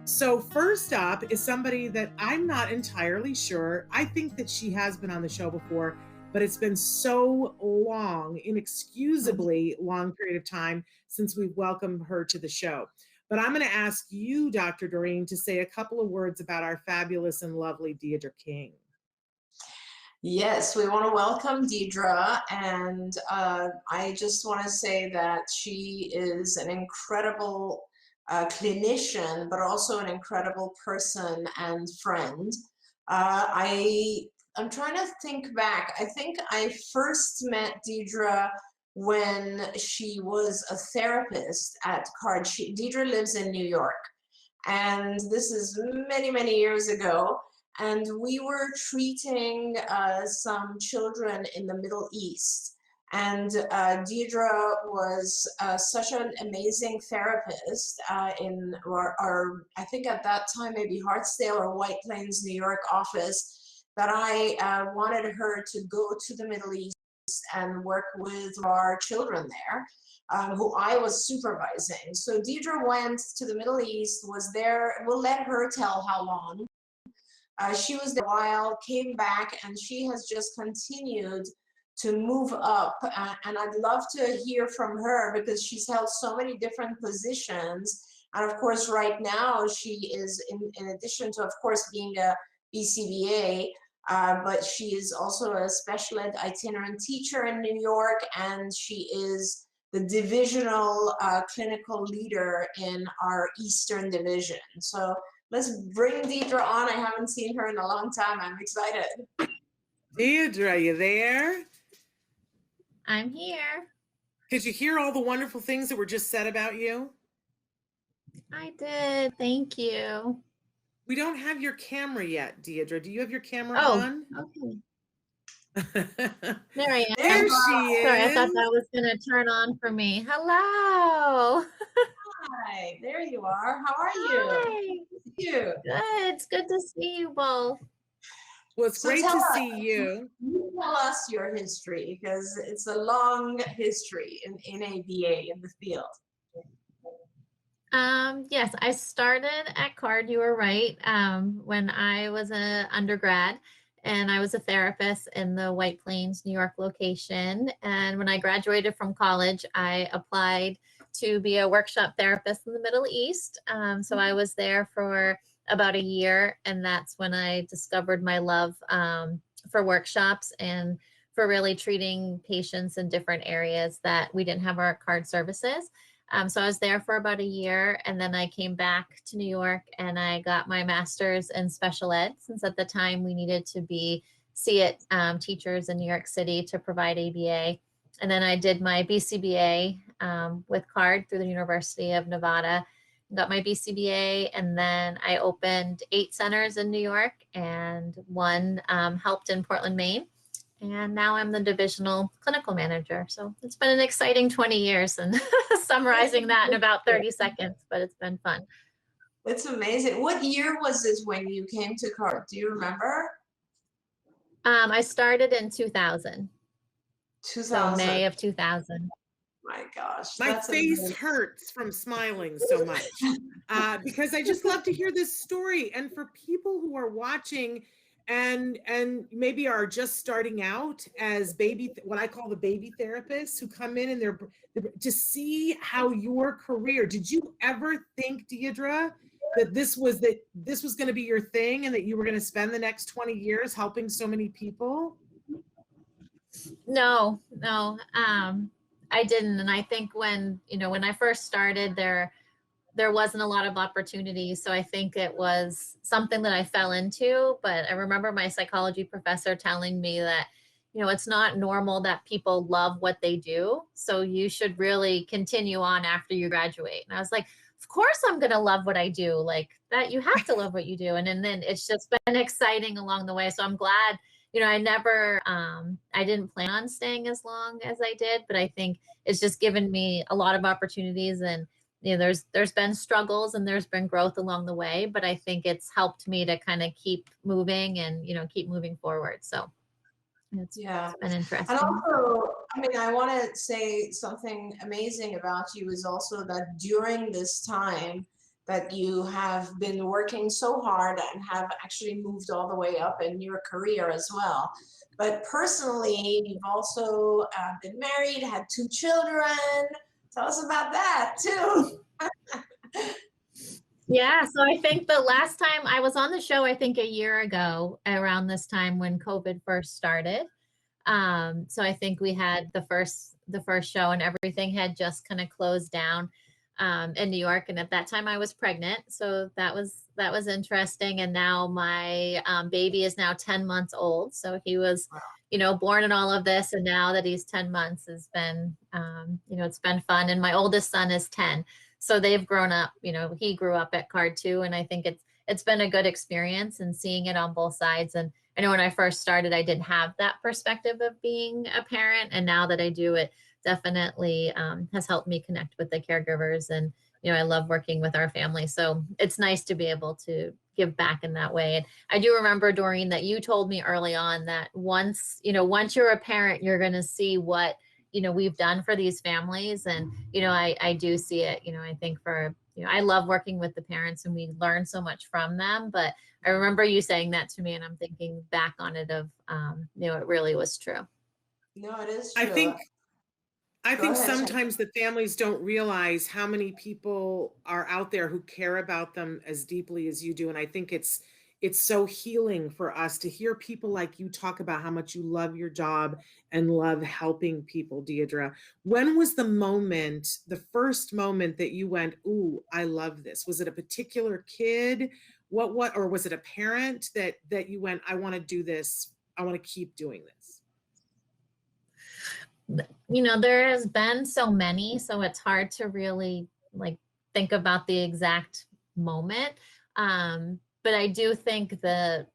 So first up is somebody that I'm not entirely sure. I think that she has been on the show before, but it's been so long, inexcusably long period of time since we've welcomed her to the show. But I'm going to ask you, Dr. Doreen, to say a couple of words about our fabulous and lovely Deidra King. Yes, we want to welcome Deidra, and I just want to say that she is an incredible clinician, but also an incredible person and friend. I'm trying to think back. I think I first met Deidra when she was a therapist at CARD. Deidra lives in New York, and this is many, many years ago. And we were treating some children in the Middle East. And Deidra was such an amazing therapist in I think at that time, maybe Hartsdale or White Plains, New York office, that I wanted her to go to the Middle East and work with our children there. Who I was supervising. So Deidra went to the Middle East, was there, we'll let her tell how long. She was there a while, came back, and she has just continued to move up. And I'd love to hear from her because she's held so many different positions. And of course, right now, she is, in addition to, of course, being a BCBA, but she is also a special ed itinerant teacher in New York, and she is the divisional clinical leader in our Eastern Division. So let's bring Deidra on. I haven't seen her in a long time. I'm excited. Deidra, you there? I'm here. Could you hear all the wonderful things that were just said about you? I did. Thank you. We don't have your camera yet, Deidra. Do you have your camera on? Okay. There I am. There she is. Sorry, I thought that was going to turn on for me. Hello. Hi, there you are. How are you? Hi. You. Good. It's good to see you both. Well, it's great to see you. You tell us your history, because it's a long history in ABA in the field. Yes, I started at CARD. You were right. When I was an undergrad, and I was a therapist in the White Plains, New York location. And when I graduated from college, I applied to be a workshop therapist in the Middle East. So I was there for about a year, and that's when I discovered my love for workshops and for really treating patients in different areas that we didn't have our CARD services. So I was there for about a year, and then I came back to New York and I got my master's in special ed, since at the time we needed to be SEAT teachers in New York City to provide ABA. And then I did my BCBA with CARD through the University of Nevada, got my BCBA, and then I opened 8 centers in New York, and one helped in Portland, Maine. And now I'm the divisional clinical manager. So it's been an exciting 20 years, and summarizing that in about 30 seconds, but it's been fun. It's amazing. What year was this when you came to CARD? Do you remember? I started in 2000. 2000. So May of 2000. My gosh. My face hurts from smiling so much because I just love to hear this story. And for people who are watching and maybe are just starting out as what I call the baby therapists who come in and they're to see how your career, did you ever think, Deidra, that this was going to be your thing and that you were going to spend the next 20 years helping so many people? No, I didn't. And I think when I first started, there wasn't a lot of opportunities. So I think it was something that I fell into. But I remember my psychology professor telling me that, it's not normal that people love what they do. So you should really continue on after you graduate. And I was like, of course I'm going to love what I do. Like that, you have to love what you do. And then it's just been exciting along the way. So I'm glad, I never, I didn't plan on staying as long as I did, but I think it's just given me a lot of opportunities, and there's been struggles and there's been growth along the way, but I think it's helped me to kind of keep moving and, keep moving forward. So it's been interesting. And also, I want to say something amazing about you is also that during this time, that you have been working so hard and have actually moved all the way up in your career as well. But personally, you've also been married, had 2 children. Tell us about that too. Yeah, so I think the last time I was on the show, I think a year ago, around this time when COVID first started. So I think we had the first show, and everything had just kind of closed down in New York. And at that time, I was pregnant, so that was interesting. And now my baby is now 10 months old, so he was, born in all of this, and now that he's 10 months, has been, it's been fun. And my oldest son is 10. So they've grown up, he grew up at Card too. And I think it's been a good experience, and seeing it on both sides. And I know when I first started, I didn't have that perspective of being a parent. And now that I do, it definitely has helped me connect with the caregivers. And, I love working with our family. So it's nice to be able to give back in that way. And I do remember, Doreen, that you told me early on that once you're a parent, you're going to see what, we've done for these families. And, I do see it. I think I love working with the parents, and we learn so much from them. But I remember you saying that to me, and I'm thinking back on it of, it really was true. No, it is I true. think I Go think ahead, Shannon. sometimes the families don't realize how many people are out there who care about them as deeply as you do. And I think it's so healing for us to hear people like you talk about how much you love your job and love helping people, Deidra. When was the first moment that you went, "Ooh, I love this"? Was it a particular kid? What, or was it a parent that you went, "I want to do this. I want to keep doing this"? There has been so many, so it's hard to really think about the exact moment. But I do think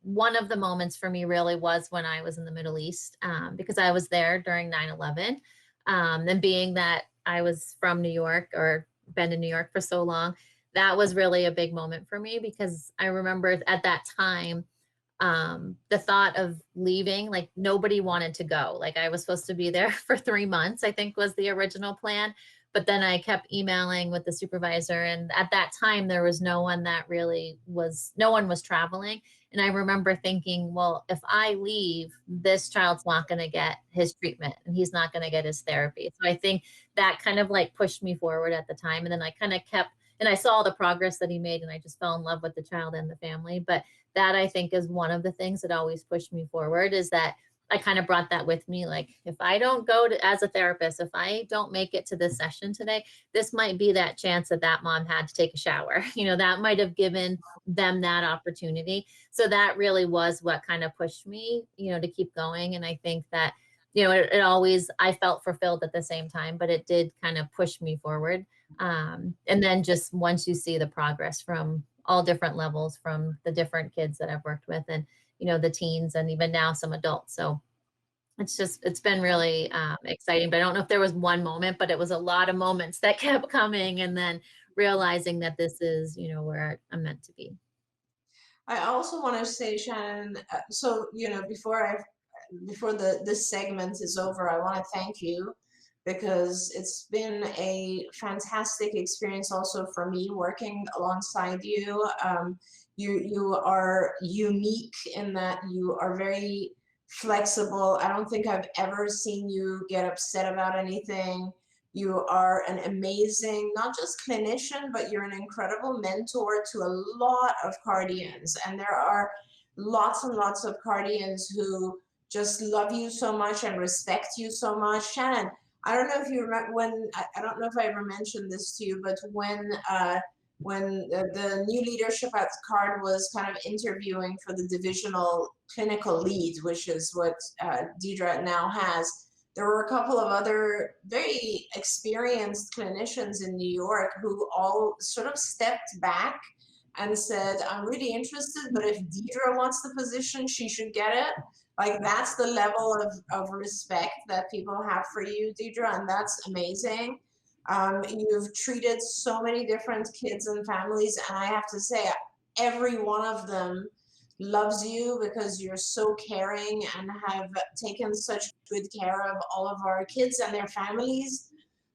one of the moments for me really was when I was in the Middle East, because I was there during 9/11. And being that I was from New York, or been in New York for so long, that was really a big moment for me, because I remember at that time, the thought of leaving, nobody wanted to go. I was supposed to be there for 3 months, I think was the original plan. But then I kept emailing with the supervisor. And at that time, there was no one was traveling. And I remember thinking, well, if I leave, this child's not going to get his treatment, and he's not going to get his therapy. So I think that kind of pushed me forward at the time. And then I kind of kept, and I saw the progress that he made, and I just fell in love with the child and the family. But that, I think, is one of the things that always pushed me forward, is that I kind of brought that with me. If I don't go as a therapist, if I don't make it to this session today, this might be that chance that mom had to take a shower. That might have given them that opportunity. So that really was what kind of pushed me, to keep going. And I think that, it always, I felt fulfilled at the same time, but it did kind of push me forward. And then just once you see the progress from all different levels, from the different kids that I've worked with, and the teens, and even now some adults. So it's been really exciting. But I don't know if there was one moment, but it was a lot of moments that kept coming, and then realizing that this is, where I'm meant to be. I also want to say, Shannon, so, before this segment is over, I want to thank you, because it's been a fantastic experience also for me working alongside you. You are unique in that you are very flexible. I don't think I've ever seen you get upset about anything. You are an amazing, not just clinician, but you're an incredible mentor to a lot of Cardians. And there are lots and lots of Cardians who just love you so much and respect you so much. Shannon, I don't know if you remember I don't know if I ever mentioned this to you, but when the new leadership at CARD was kind of interviewing for the divisional clinical lead, which is what Deidra now has, there were a couple of other very experienced clinicians in New York who all sort of stepped back and said, I'm really interested, but if Deidra wants the position, she should get it. That's the level of respect that people have for you, Deidra, and that's amazing. You've treated so many different kids and families, and I have to say, every one of them loves you because you're so caring and have taken such good care of all of our kids and their families.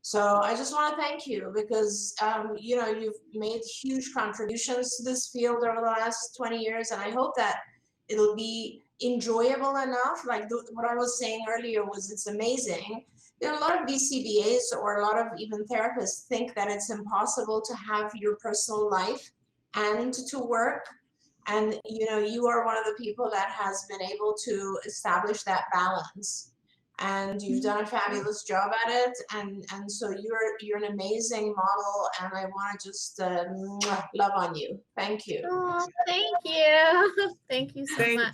So I just want to thank you because, you know, you've made huge contributions to this field over the last 20 years. And I hope that it'll be enjoyable enough. Like what I was saying earlier was it's amazing. You know, a lot of BCBAs or a lot of even therapists think that it's impossible to have your personal life and to work. And, you know, you are one of the people that has been able to establish that balance. And you've done a fabulous job at it, and so you're an amazing model, and I want to just love on you. Thank you. Oh, thank you. Thank you so much.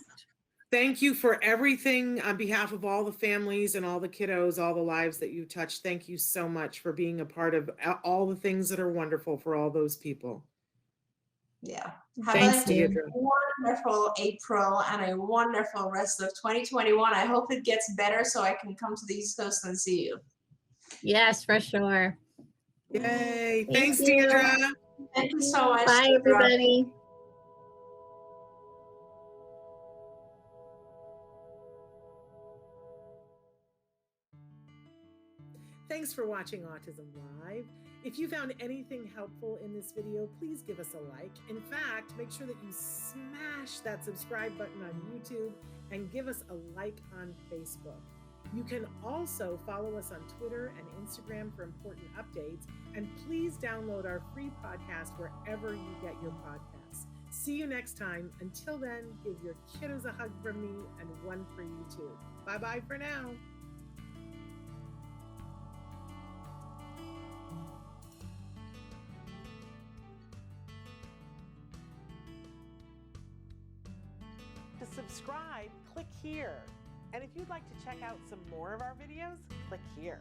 Thank you for everything on behalf of all the families and all the kiddos, all the lives that you touched. Thank you so much for being a part of all the things that are wonderful for all those people. Yeah. Thanks, Have a Deidra. wonderful April and a wonderful rest of 2021. I hope it gets better so I can come to the East Coast and see you. Yes, for sure. Yay. Thank Thanks, you. Deidra. Thank you so much. Bye, Deidra. everybody. Thanks for watching Autism Live. If you found anything helpful in this video, please give us a like. In fact, make sure that you smash that subscribe button on YouTube and give us a like on Facebook. You can also follow us on Twitter and Instagram for important updates. And please download our free podcast wherever you get your podcasts. See you next time. Until then, give your kiddos a hug from me and one for you too. Bye-bye for now. To subscribe, click here. And if you'd like to check out some more of our videos, click here.